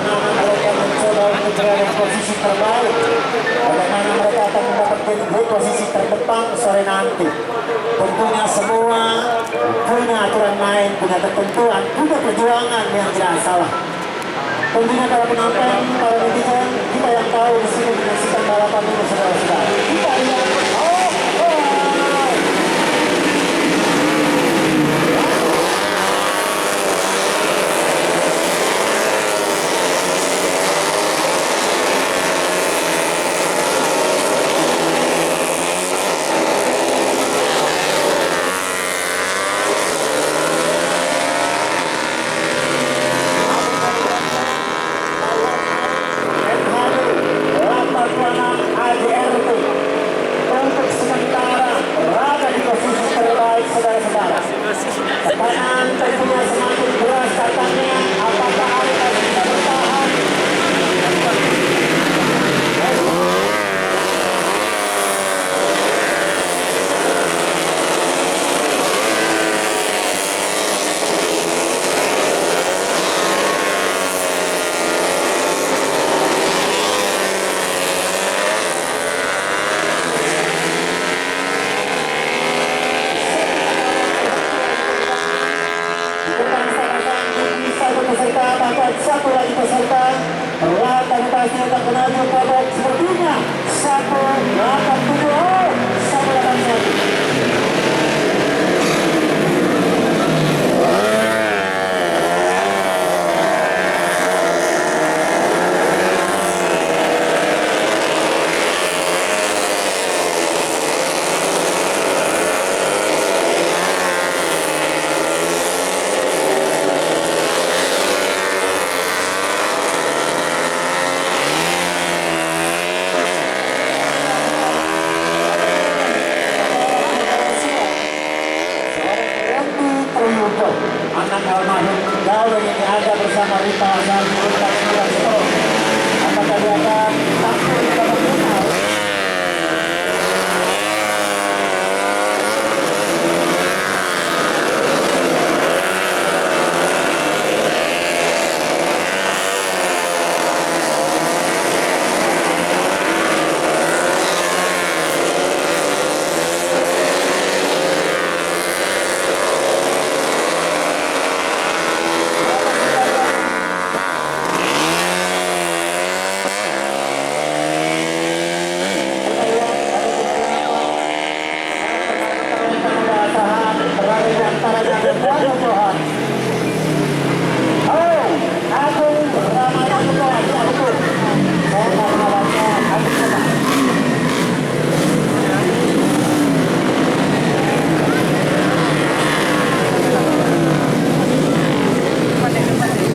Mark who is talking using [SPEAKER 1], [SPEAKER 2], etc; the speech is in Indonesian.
[SPEAKER 1] anak-anak mereka mencoba untuk berada di posisi terbaik. Bagaimana mereka akan mendapatkan di posisi terdepan sore nanti. Tentunya semua punya aturan main, punya ketentuan, punya perjuangan yang tidak salah. Tentunya para penonton, para netizen, kita yang tahu di sini menyaksikan balapan ini saudara-saudara. Kita lihat, untuk sementara berada di posisi terbaik saudara-saudara. Tekanan tentunya semakin berat datangnya. Apakah mereka bisa bertahan? Satu lagi peserta perlahan kami pasti akan menunjukkan